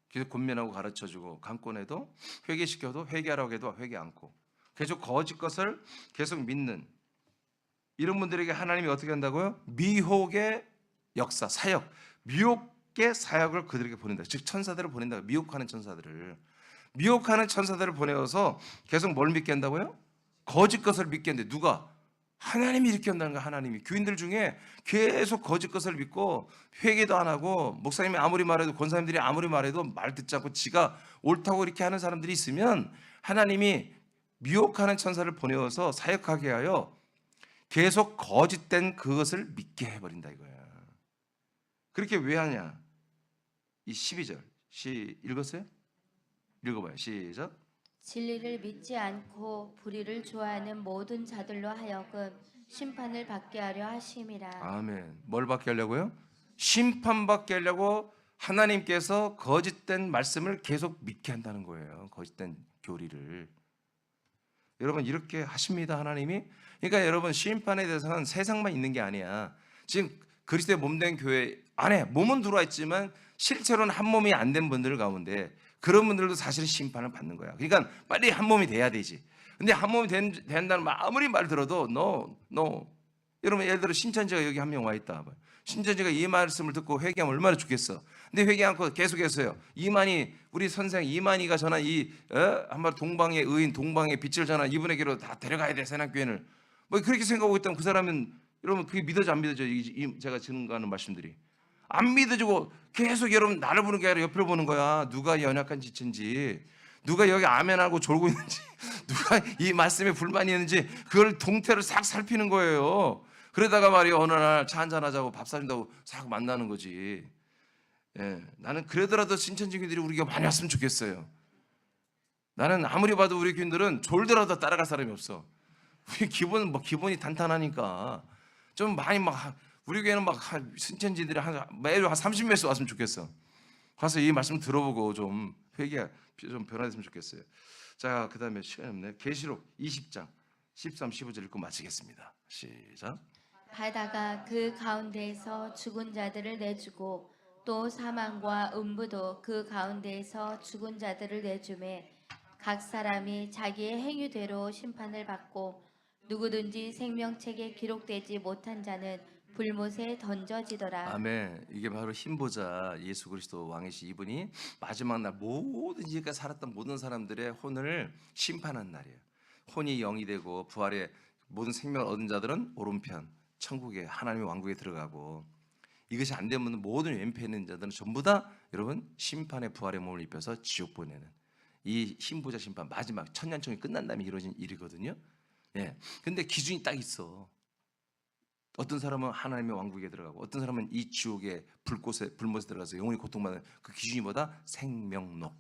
계속 권면하고 가르쳐주고 강권해도 회개시켜도 회개하라고 해도 회개 않고 계속 거짓 것을 계속 믿는 이런 분들에게 하나님이 어떻게 한다고요? 미혹의 역사, 사역, 미혹의 사역을 그들에게 보낸다. 즉 천사들을 보낸다. 미혹하는 천사들을 보내어서 계속 뭘 믿게 한다고요? 거짓 것을 믿게 한대. 누가? 하나님이 이렇게 한다는 거야. 하나님이. 교인들 중에 계속 거짓 것을 믿고 회개도 안 하고 목사님이 아무리 말해도 권사님들이 아무리 말해도 말 듣지 않고 지가 옳다고 이렇게 하는 사람들이 있으면 하나님이 미혹하는 천사를 보내어서 사역하게 하여 계속 거짓된 그것을 믿게 해버린다 이거야. 그렇게 왜 하냐? 이 12절 읽었어요? 읽어봐요. 시작. 진리를 믿지 않고 불의를 좋아하는 모든 자들로 하여금 심판을 받게 하려 하심이라. 아멘. 뭘 받게 하려고요? 심판받게 하려고 하나님께서 거짓된 말씀을 계속 믿게 한다는 거예요. 거짓된 교리를. 여러분 이렇게 하십니다, 하나님이. 그러니까 여러분 심판에 대해서는 세상만 있는 게 아니야. 지금 그리스도의 몸된 교회 안에 몸은 들어와 있지만 실제로는 한 몸이 안 된 분들 가운데 그런 분들도 사실은 심판을 받는 거야. 그러니까 빨리 한 몸이 돼야 되지. 근데 한 몸이 된다는 말 아무리 말 들어도 no. 여러분 예를 들어 신천지가 여기 한 명 와 있다. 신천지가 이 말씀을 듣고 회개하면 얼마나 좋겠어. 근데 회개 않고 계속했어요. 이만희 우리 선생 이만희가 전한 이 한마디 동방의 의인 동방의 빛을 전한 이분에게로 다 데려가야 돼 세난교회를. 뭐 그렇게 생각하고 있다면 그 사람은 여러분 그게 믿어져 안 믿어져? 제가 증거하는 말씀들이 안 믿어지고 계속 여러분 나를 보는 게 아니라 옆을 보는 거야. 누가 연약한 지체인지, 누가 여기 아멘하고 졸고 있는지, 누가 이 말씀에 불만이 있는지 그걸 동태를 싹 살피는 거예요. 그러다가 말이야 어느 날 차 한잔 하자고 밥 사준다고 싹 만나는 거지. 예, 나는 그러더라도 신천지 교인들이 우리가 많이 왔으면 좋겠어요. 나는 아무리 봐도 우리 교인들은 졸더라도 따라갈 사람이 없어. 우리 기본이 탄탄하니까 좀 많이 막 우리 교회는 막 신천지들이 매일 한 30명씩 왔으면 좋겠어. 가서 이 말씀 들어보고 좀 회개 좀 변화됐으면 좋겠어요. 자, 그다음에 시간이 없네. 계시록 20장 13, 15절 읽고 마치겠습니다. 시작. 바다가 그 가운데에서 죽은 자들을 내주고 또 사망과 음부도 그 가운데에서 죽은 자들을 내주매 각 사람이 자기의 행위대로 심판을 받고 누구든지 생명책에 기록되지 못한 자는 불못에 던져지더라. 아멘. 이게 바로 힘보자 예수 그리스도 왕이시 이분이 마지막 날 모든 지금까지 살았던 모든 사람들의 혼을 심판한 날이에요. 혼이 영이 되고 부활의 모든 생명을 얻은 자들은 오른편 천국에 하나님의 왕국에 들어가고 이것이 안 되면 모든 왼편에 있는 자들은 전부 다 여러분 심판의 부활의 몸을 입혀서 지옥 보내는 이 힘보자 심판 마지막 천년총이 끝난 다음에 이루어진 일이거든요. 예. 근데 기준이 딱 있어. 어떤 사람은 하나님의 왕국에 들어가고 어떤 사람은 이 지옥의 불못에 들어가서 영원히 고통받는 그 기준이 뭐다? 생명록.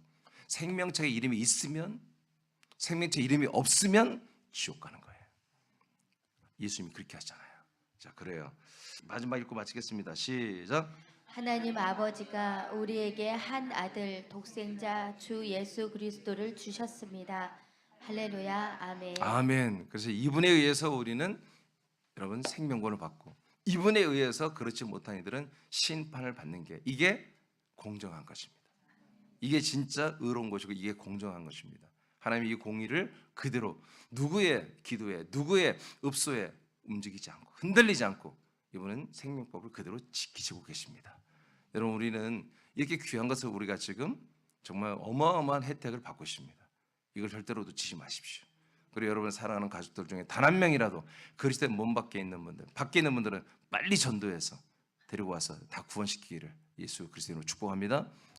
생명책에 이름이 있으면 생명책 이름이 없으면 지옥 가는 거예요. 예수님이 그렇게 하잖아요. 자, 그래요. 마지막 읽고 마치겠습니다. 시작. 하나님 아버지가 우리에게 한 아들 독생자 주 예수 그리스도를 주셨습니다. 할렐루야. 아멘. 아멘. 그래서 이분에 의해서 우리는 여러분 생명권을 받고 이분에 의해서 그렇지 못한 이들은 심판을 받는 게 이게 공정한 것입니다. 이게 진짜 의로운 것이고 이게 공정한 것입니다. 하나님이 이 공의를 그대로 누구의 기도에 누구의 읍소에 움직이지 않고 흔들리지 않고 이분은 생명법을 그대로 지키시고 계십니다. 여러분 우리는 이렇게 귀한 것을 우리가 지금 정말 어마어마한 혜택을 받고 있습니다. 이걸 절대로 놓치지 마십시오. 그리고 여러분 사랑하는 가족들 중에 단 한 명이라도 그리스도의 몸 밖에 있는 분들, 밖에 있는 분들은 빨리 전도해서 데리고 와서 다 구원시키기를 예수 그리스도로 축복합니다.